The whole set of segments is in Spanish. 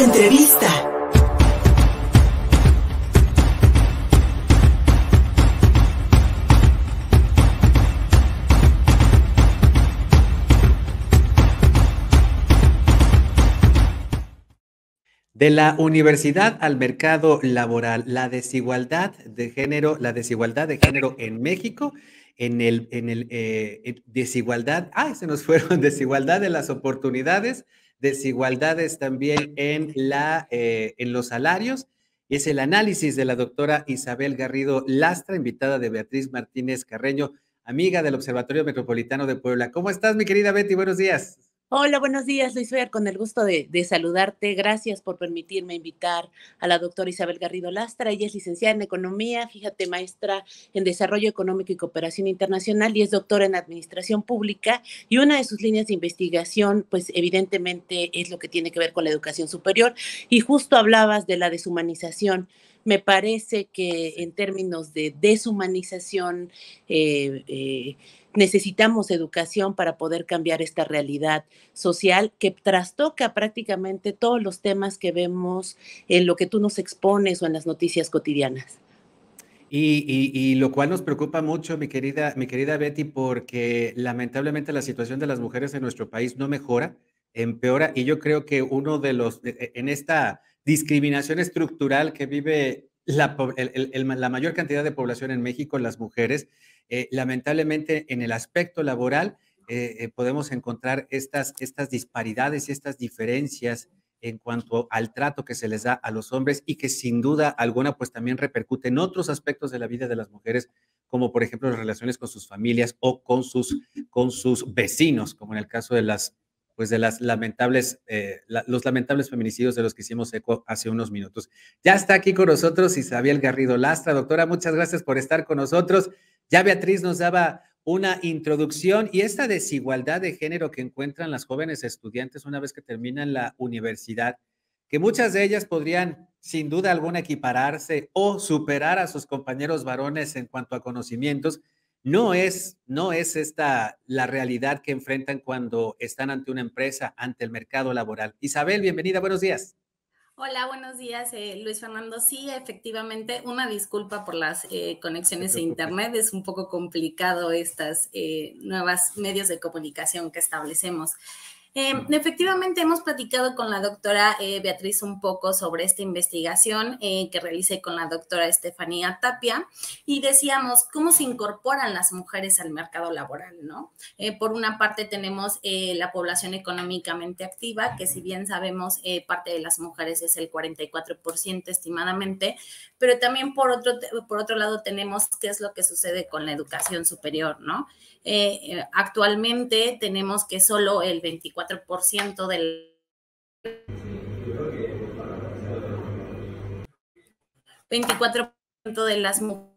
Entrevista. De la universidad al mercado laboral, la desigualdad de género en México, se nos fueron, desigualdad de las oportunidades, desigualdades también en los salarios, y es el análisis de la doctora Isabel Garrido Lastra, invitada de Beatriz Martínez Carreño, amiga del Observatorio Metropolitano de Puebla. ¿Cómo estás, mi querida Betty? Buenos días. Hola, buenos días, Luis Fer, con el gusto de saludarte. Gracias por permitirme invitar a la doctora Isabel Garrido Lastra. Ella es licenciada en Economía, fíjate, maestra en Desarrollo Económico y Cooperación Internacional y es doctora en Administración Pública. Y una de sus líneas de investigación, pues evidentemente es lo que tiene que ver con la educación superior. Y justo hablabas de la deshumanización. Me parece que en términos de deshumanización, necesitamos educación para poder cambiar esta realidad social que trastoca prácticamente todos los temas que vemos en lo que tú nos expones o en las noticias cotidianas. Y lo cual nos preocupa mucho, mi querida Betty, porque lamentablemente la situación de las mujeres en nuestro país no mejora, empeora, y yo creo que en esta discriminación estructural que vive la mayor cantidad de población en México, las mujeres, lamentablemente en el aspecto laboral podemos encontrar estas disparidades y estas diferencias en cuanto al trato que se les da a los hombres y que sin duda alguna pues también repercute en otros aspectos de la vida de las mujeres, como por ejemplo las relaciones con sus familias o con sus vecinos, como en el caso de los lamentables feminicidios de los que hicimos eco hace unos minutos. Ya está aquí con nosotros Isabel Garrido Lastra. Doctora, muchas gracias por estar con nosotros. Ya Beatriz nos daba una introducción y esta desigualdad de género que encuentran las jóvenes estudiantes una vez que terminan la universidad, que muchas de ellas podrían sin duda alguna equipararse o superar a sus compañeros varones en cuanto a conocimientos, no es esta la realidad que enfrentan cuando están ante una empresa, ante el mercado laboral. Isabel, bienvenida, buenos días. Hola, buenos días, Luis Fernando. Sí, efectivamente, una disculpa por las conexiones a internet. Es un poco complicado estas nuevas medios de comunicación que establecemos. Efectivamente, hemos platicado con la doctora Beatriz un poco sobre esta investigación que realicé con la doctora Estefanía Tapia y decíamos cómo se incorporan las mujeres al mercado laboral, ¿no? Por una parte tenemos la población económicamente activa, que si bien sabemos parte de las mujeres es el 44% estimadamente, pero también por otro lado tenemos qué es lo que sucede con la educación superior, ¿no? Actualmente tenemos que solo el 24% del 24% de las mujeres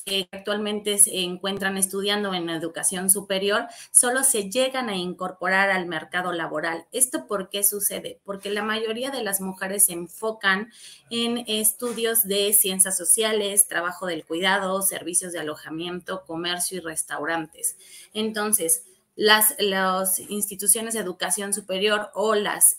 que actualmente se encuentran estudiando en educación superior solo se llegan a incorporar al mercado laboral. ¿Esto por qué sucede? Porque la mayoría de las mujeres se enfocan en estudios de ciencias sociales, trabajo del cuidado, servicios de alojamiento, comercio y restaurantes. Entonces, las instituciones de educación superior o las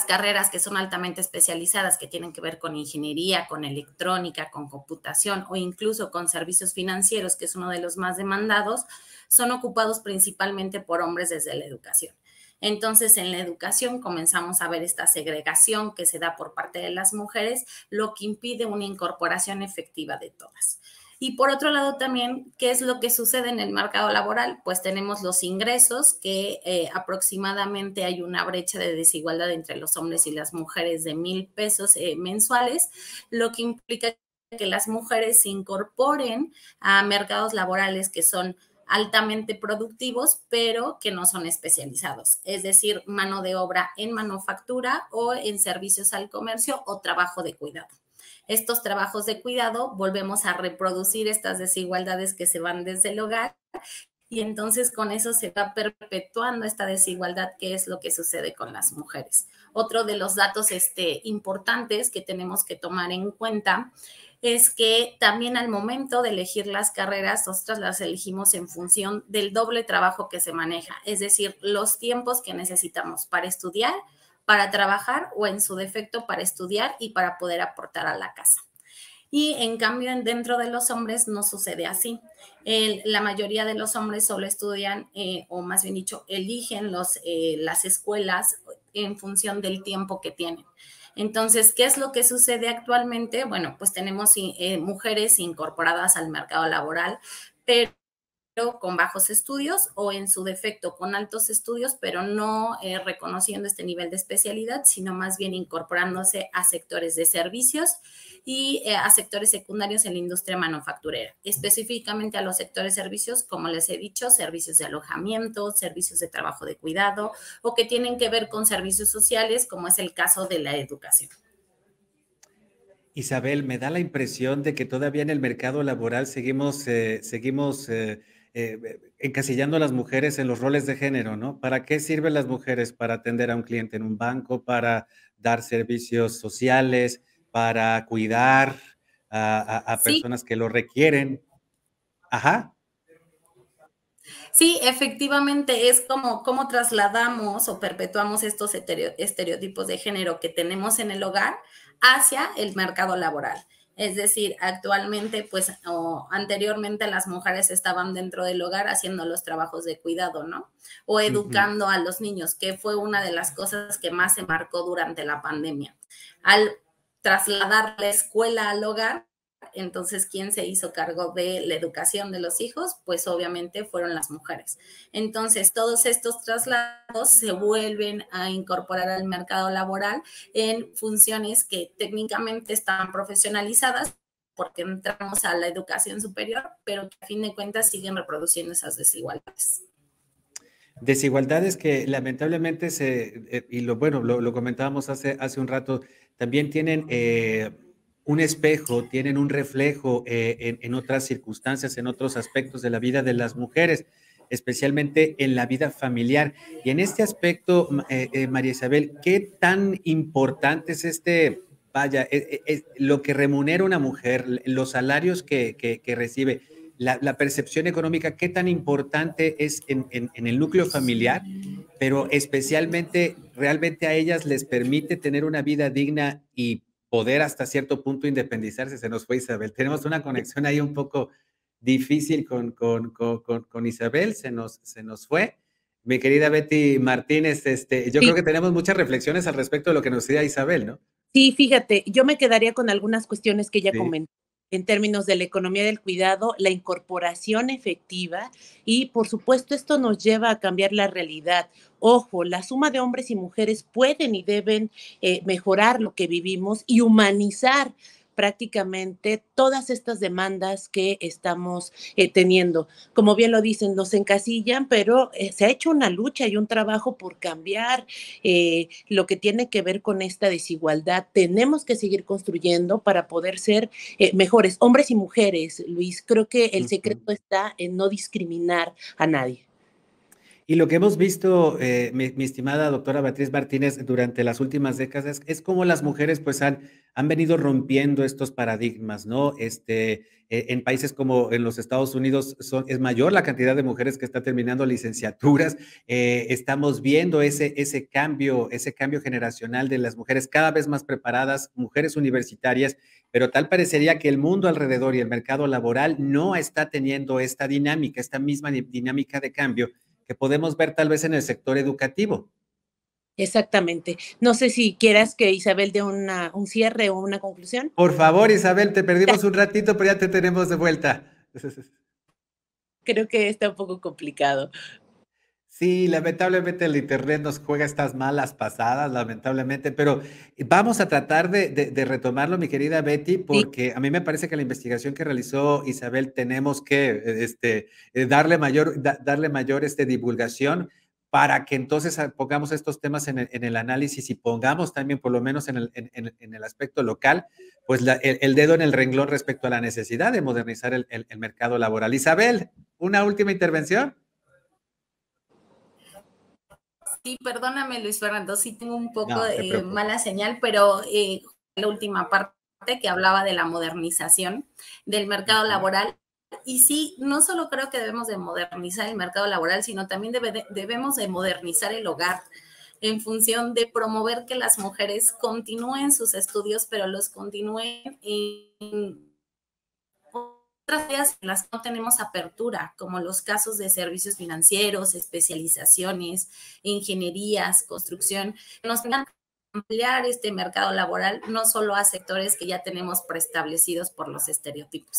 carreras que son altamente especializadas, que tienen que ver con ingeniería, con electrónica, con computación o incluso con servicios financieros, que es uno de los más demandados, son ocupados principalmente por hombres desde la educación. Entonces, en la educación comenzamos a ver esta segregación que se da por parte de las mujeres, lo que impide una incorporación efectiva de todas. Y por otro lado también, ¿qué es lo que sucede en el mercado laboral? Pues tenemos los ingresos, que aproximadamente hay una brecha de desigualdad entre los hombres y las mujeres de 1,000 pesos mensuales, lo que implica que las mujeres se incorporen a mercados laborales que son altamente productivos, pero que no son especializados, es decir, mano de obra en manufactura o en servicios al comercio o trabajo de cuidado. Estos trabajos de cuidado volvemos a reproducir estas desigualdades que se van desde el hogar y entonces con eso se va perpetuando esta desigualdad, que es lo que sucede con las mujeres. Otro de los datos importantes que tenemos que tomar en cuenta es que también al momento de elegir las carreras, nosotras las elegimos en función del doble trabajo que se maneja, es decir, los tiempos que necesitamos para estudiar, para trabajar o en su defecto para estudiar y para poder aportar a la casa. Y en cambio, dentro de los hombres no sucede así. La mayoría de los hombres solo estudian, o más bien dicho, eligen las escuelas en función del tiempo que tienen. Entonces, ¿qué es lo que sucede actualmente? Bueno, pues tenemos mujeres incorporadas al mercado laboral, pero con bajos estudios o en su defecto con altos estudios, pero no reconociendo este nivel de especialidad, sino más bien incorporándose a sectores de servicios y a sectores secundarios en la industria manufacturera, específicamente a los sectores servicios, como les he dicho, servicios de alojamiento, servicios de trabajo de cuidado o que tienen que ver con servicios sociales, como es el caso de la educación. Isabel, me da la impresión de que todavía en el mercado laboral seguimos encasillando a las mujeres en los roles de género, ¿no? ¿Para qué sirven las mujeres? Para atender a un cliente en un banco, para dar servicios sociales, para cuidar a Sí, personas que lo requieren. Ajá. sí, efectivamente es como cómo trasladamos o perpetuamos estos estereotipos de género que tenemos en el hogar hacia el mercado laboral. Es decir, actualmente, pues, o anteriormente las mujeres estaban dentro del hogar haciendo los trabajos de cuidado, ¿no? O Ujú. educando a los niños, que fue una de las cosas que más se marcó durante la pandemia. Al trasladar la escuela al hogar, entonces, ¿quién se hizo cargo de la educación de los hijos? Pues obviamente fueron las mujeres. Entonces, todos estos traslados se vuelven a incorporar al mercado laboral en funciones que técnicamente están profesionalizadas porque entramos a la educación superior, pero que a fin de cuentas siguen reproduciendo esas desigualdades. Desigualdades que lamentablemente y bueno, lo comentábamos hace un rato, también tienen un espejo, tienen un reflejo en otras circunstancias, en otros aspectos de la vida de las mujeres, especialmente en la vida familiar. Y en este aspecto, María Isabel, ¿qué tan importante es lo que remunera una mujer, los salarios que recibe? La percepción económica, qué tan importante es en el núcleo familiar, pero especialmente realmente a ellas les permite tener una vida digna y poder hasta cierto punto independizarse. Se nos fue Isabel. Tenemos una conexión ahí un poco difícil con Isabel, se nos fue. Mi querida Betty Martínez, yo creo Sí, que tenemos muchas reflexiones al respecto de lo que nos decía Isabel, ¿no? sí, fíjate, yo me quedaría con algunas cuestiones que ella Sí. comentó en términos de la economía del cuidado, la incorporación efectiva y, por supuesto, esto nos lleva a cambiar la realidad. Ojo, la suma de hombres y mujeres pueden y deben mejorar lo que vivimos y humanizar prácticamente todas estas demandas que estamos teniendo. Como bien lo dicen, nos encasillan, pero se ha hecho una lucha y un trabajo por cambiar lo que tiene que ver con esta desigualdad. Tenemos que seguir construyendo para poder ser mejores, hombres y mujeres, Luis. Creo que el Ujú. secreto está en no discriminar a nadie. Y lo que hemos visto, mi estimada doctora Beatriz Martínez, durante las últimas décadas es cómo las mujeres pues han venido rompiendo estos paradigmas, ¿no? En países como en los Estados Unidos es mayor la cantidad de mujeres que están terminando licenciaturas. Estamos viendo ese cambio generacional de las mujeres cada vez más preparadas, mujeres universitarias, pero tal parecería que el mundo alrededor y el mercado laboral no está teniendo esta dinámica, esta misma dinámica de cambio que podemos ver tal vez en el sector educativo. Exactamente. No sé si quieras que Isabel dé un cierre o una conclusión. Por favor, Isabel, te perdimos un ratito, pero ya te tenemos de vuelta. Creo que está un poco complicado. Sí, lamentablemente el internet nos juega estas malas pasadas, lamentablemente, pero vamos a tratar de retomarlo, mi querida Betty, Sí, porque a mí me parece que la investigación que realizó Isabel tenemos que darle mayor divulgación para que entonces pongamos estos temas en el análisis y pongamos también, por lo menos en el aspecto local, pues el dedo en el renglón respecto a la necesidad de modernizar el mercado laboral. Isabel, una última intervención. Sí, perdóname, Luis Fernando, sí tengo un poco No te de preocupes. mala señal, pero la última parte que hablaba de la modernización del mercado Ujú. laboral. Y sí, no solo creo que debemos de modernizar el mercado laboral, sino también debemos de modernizar el hogar. en función de promover que las mujeres continúen sus estudios, pero los continúen en otras áreas en las que no tenemos apertura, como los casos de servicios financieros, especializaciones, ingenierías, construcción, que nos tengan que ampliar este mercado laboral, no solo a sectores que ya tenemos preestablecidos por los estereotipos.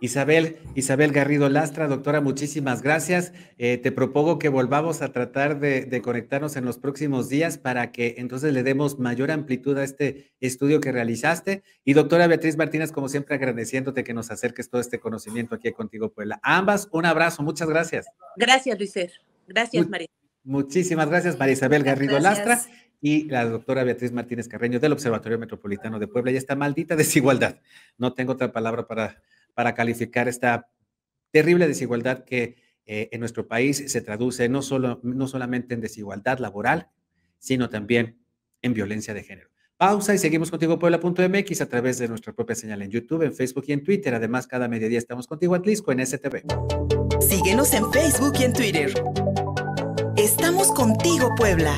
Isabel Garrido Lastra, doctora, muchísimas gracias. Te propongo que volvamos a tratar de conectarnos en los próximos días para que entonces le demos mayor amplitud a este estudio que realizaste. Y doctora Beatriz Martínez, como siempre, agradeciéndote que nos acerques todo este conocimiento aquí Contigo Puebla. A ambas, un abrazo, muchas gracias. Gracias, Luis Fer. Gracias, María. Muchísimas gracias, María Isabel Garrido Lastra y la doctora Beatriz Martínez Carreño del Observatorio Metropolitano de Puebla. Y esta maldita desigualdad, no tengo otra palabra para calificar esta terrible desigualdad que en nuestro país se traduce no solamente en desigualdad laboral, sino también en violencia de género. Pausa y seguimos contigo Puebla.mx a través de nuestra propia señal en YouTube, en Facebook y en Twitter. Además, cada mediodía estamos contigo Atlisco en STV. Síguenos en Facebook y en Twitter. Estamos contigo, Puebla.